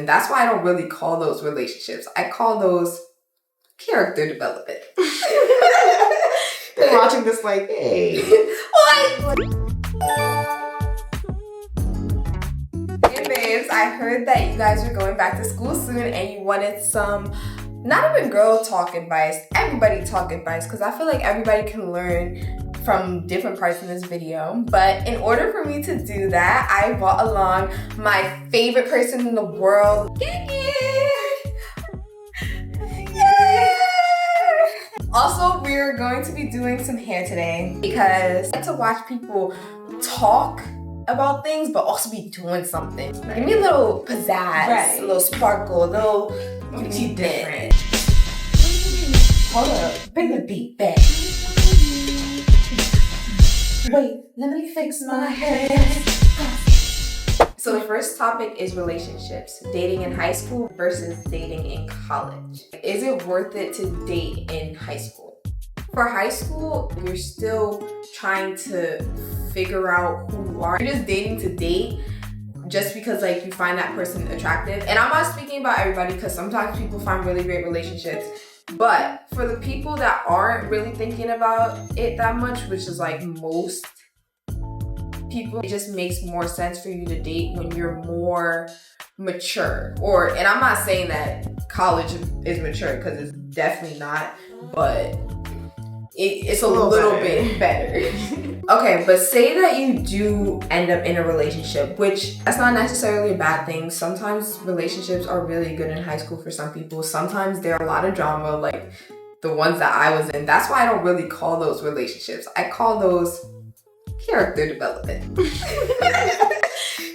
in. That's why I don't really call those relationships. I call those character development. They're watching this like, hey. What? Hey babes, I heard that you guys are going back to school soon and you wanted some, not even girl talk advice, everybody talk advice, because I feel like everybody can learn from different parts in this video. But in order for me to do that, I brought along my favorite person in the world, Kiki. Yay! Also, we're going to be doing some hair today because I like to watch people talk about things but also be doing something. Give me a little pizzazz, a little sparkle, a little different. Hold up, bring the beat back. Wait, let me fix my hair. So the first topic is relationships. Dating in high school versus dating in college. Is it worth it to date in high school? For high school, you're still trying to figure out who you are. You're just dating to date just because like you find that person attractive. And I'm not speaking about everybody because sometimes people find really great relationships. But for the people that aren't really thinking about it that much, which is like most people, it just makes more sense for you to date when you're more mature. And I'm not saying that college is mature because it's definitely not, but it's a little bit better. Okay, but say that you do end up in a relationship, which that's not necessarily a bad thing. Sometimes relationships are really good in high school for some people. Sometimes there are a lot of drama, like the ones that I was in. That's why I don't really call those relationships. I call those character development.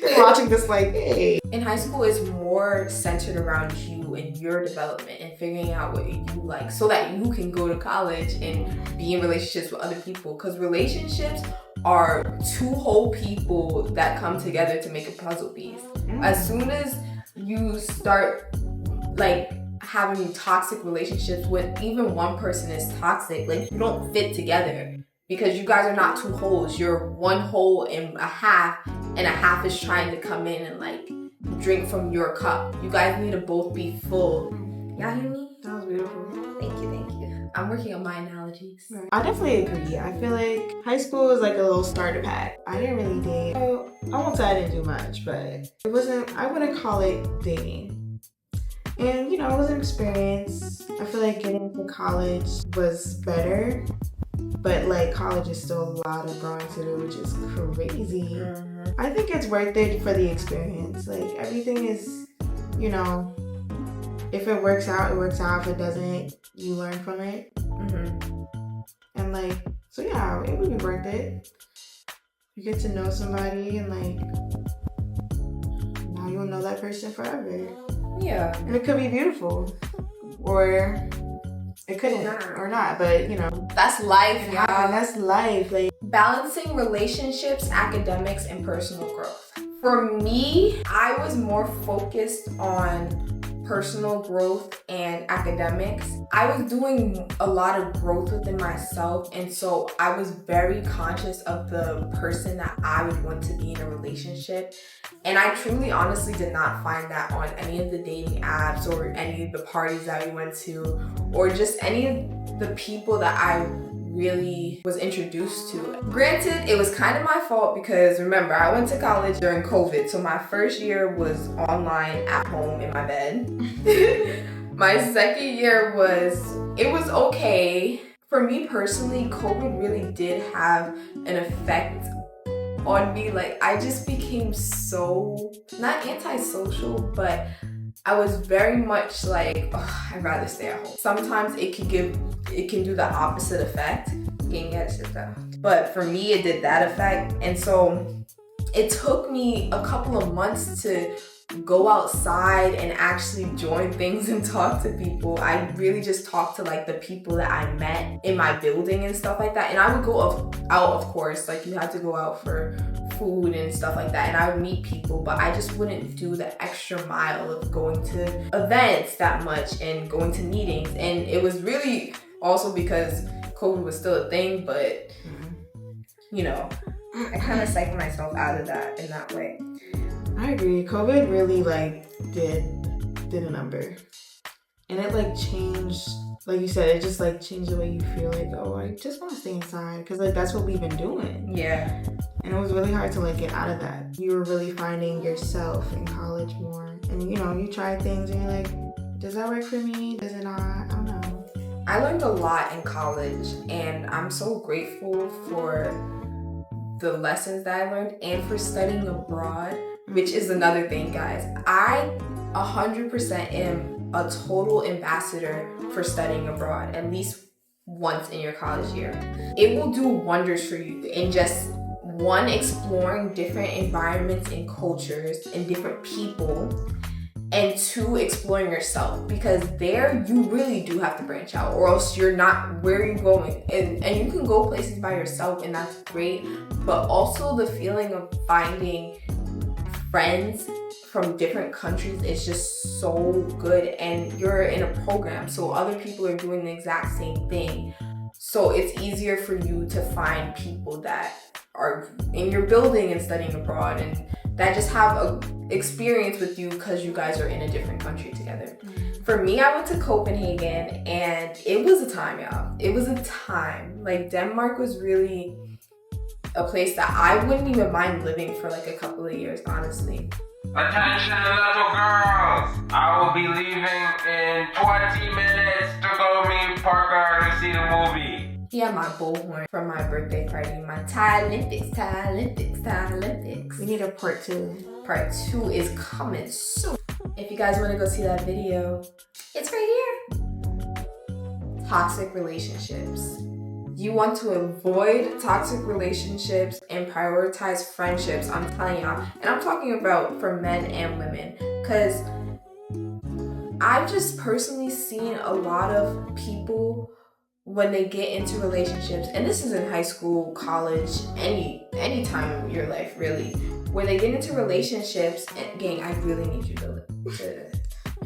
They're watching this like, hey. In high school, it's more centered around you and your development and figuring out what you like so that you can go to college and be in relationships with other people. Because relationships are two whole people that come together to make a puzzle piece. As soon as you start like having toxic relationships with even one person is toxic, like you don't fit together. Because you guys are not two wholes. You're one whole and a half is trying to come in and like drink from your cup. You guys need to both be full. Y'all hear me? That was beautiful. Thank you. I'm working on my analogies. I definitely agree. I feel like high school was like a little starter pack. I didn't really date. So I won't say I didn't do much, but I wouldn't call it dating. And it was an experience. I feel like getting into college was better. But like college is still a lot of growing to do, which is crazy. I think it's worth it for the experience. Like everything is, if it works out, it works out. If it doesn't, you learn from it. And like, so yeah, it would be worth it. You get to know somebody and like, now you'll know that person forever. Yeah. And it could be beautiful. Or it couldn't or not, but that's life, y'all. Yeah, that's life. Like balancing relationships, academics, and personal growth. For me, I was more focused on personal growth and academics. I was doing a lot of growth within myself, and so I was very conscious of the person that I would want to be in a relationship. And I truly, honestly did not find that on any of the dating apps or any of the parties that we went to or just any of the people that I really was introduced to. Granted, it was kind of my fault because remember, I went to college during COVID. So my first year was online at home in my bed. My second year was okay. For me personally, COVID really did have an effect on me. Like I just became so, not antisocial, but I was very much like, I'd rather stay at home. Sometimes it can do the opposite effect. But for me, it did that effect. And so it took me a couple of months to go outside and actually join things and talk to people. I really just talked to like the people that I met in my building and stuff like that. And I would go out, of course, like you had to go out for food and stuff like that, and I would meet people, but I just wouldn't do the extra mile of going to events that much and going to meetings. And it was really also because COVID was still a thing, but I kind of psyched myself out of that in that way. I agree. COVID really like did a number. And it like changed, like you said, it just like changed the way you feel. Like, oh, I just want to stay inside because like that's what we've been doing. Yeah. And it was really hard to like get out of that. You were really finding yourself in college more. And you know, you try things and you're like, does that work for me? Does it not? I don't know. I learned a lot in college, and I'm so grateful for the lessons that I learned and for studying abroad, which is another thing, guys. I 100% am a total ambassador for studying abroad, at least once in your college year. It will do wonders for you in just one, exploring different environments and cultures and different people, and two, exploring yourself, because there you really do have to branch out, or else you're not where you're going. And you can go places by yourself, and that's great, but also the feeling of finding friends from different countries is just so good. And you're in a program, so other people are doing the exact same thing, so it's easier for you to find people that are in your building and studying abroad, and that just have a experience with you because you guys are in a different country together. For me, I went to Copenhagen, and it was a time, y'all. It was a time. Like, Denmark was really a place that I wouldn't even mind living for like a couple of years, honestly. Attention, little girls! I will be leaving in 20 minutes to go meet Parker to see the movie. He had my bullhorn from my birthday party, my Olympics. We need a part 2. Part 2 is coming soon. If you guys want to go see that video, it's right here. Toxic relationships. You want to avoid toxic relationships and prioritize friendships, I'm telling y'all. And I'm talking about for men and women, because I've just personally seen a lot of people when they get into relationships, and this is in high school, college, any time in your life really, where they get into relationships, and gang, I really need you to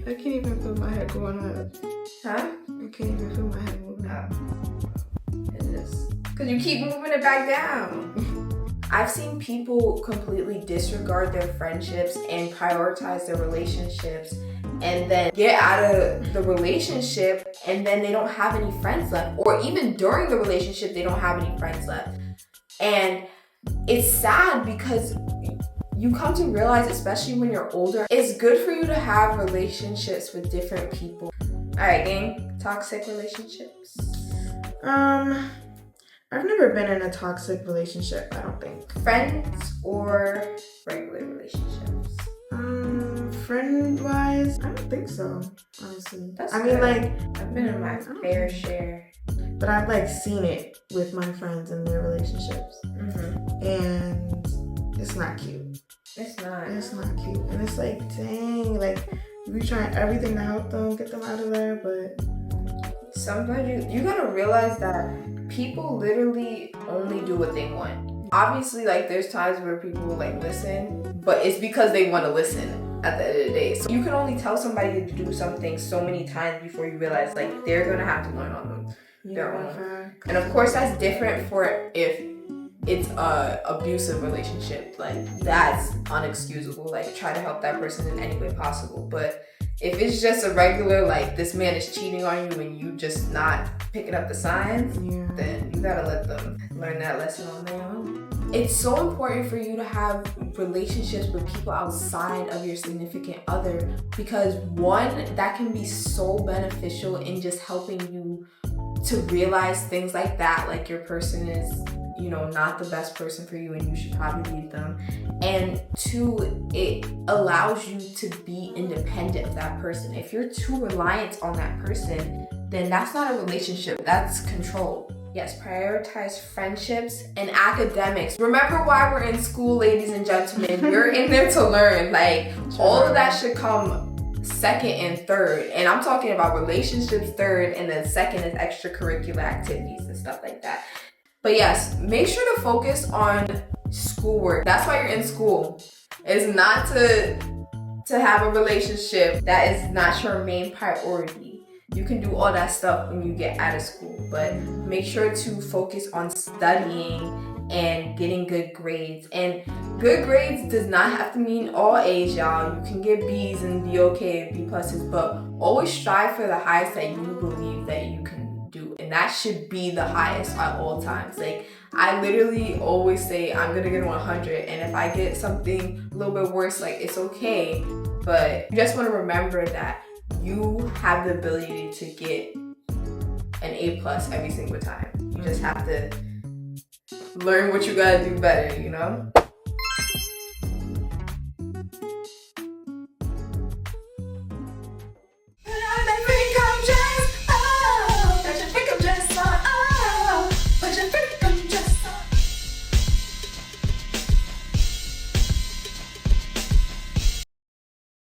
I can't even feel my head going up. huh? I can't even feel my head moving up. Because you keep moving it back down. I've seen people completely disregard their friendships and prioritize their relationships, and then get out of the relationship, and then they don't have any friends left. Or even during the relationship, they don't have any friends left. And it's sad because you come to realize, especially when you're older, it's good for you to have relationships with different people. Alright, gang, toxic relationships. I've never been in a toxic relationship, I don't think. Friends or regular relationships? Friend-wise, I don't think so, honestly. That's I mean, good. like, I've been in my fair share. But I've like seen it with my friends in their relationships. Mm-hmm. And it's not cute. It's not. It's not cute. And it's like, dang, like, we trying everything to help them, get them out of there, but sometimes you gotta realize that people literally only do what they want. Obviously, like, there's times where people will like listen, but it's because they want to listen at the end of the day. So you can only tell somebody to do something so many times before you realize like they're gonna have to learn on their own. And of course, that's different for if it's a abusive relationship. Like, that's unexcusable. Like, try to help that person in any way possible. But if it's just a regular, like, this man is cheating on you and you just not picking up the signs, then you gotta let them learn that lesson on their own. It's so important for you to have relationships with people outside of your significant other, because one, that can be so beneficial in just helping you to realize things like that, like your person is, you know, not the best person for you and you should probably leave them. And two, it allows you to be independent of that person. If you're too reliant on that person, then that's not a relationship, that's control. Yes, prioritize friendships and academics. Remember why we're in school, ladies and gentlemen. You're in there to learn. Like, all of that should come second and third. And I'm talking about relationships third, and then second is extracurricular activities and stuff like that. But yes, make sure to focus on schoolwork. That's why you're in school. It's not to have a relationship that is not your main priority. You can do all that stuff when you get out of school, but make sure to focus on studying and getting good grades. And good grades does not have to mean all A's, y'all. You can get B's and be okay, B pluses, but always strive for the highest that you believe that you can do. And that should be the highest at all times. Like, I literally always say I'm gonna get a 100, and if I get something a little bit worse, like, it's okay. But you just want to remember that you have the ability to get an A plus every single time. You just have to learn what you gotta do better, you know?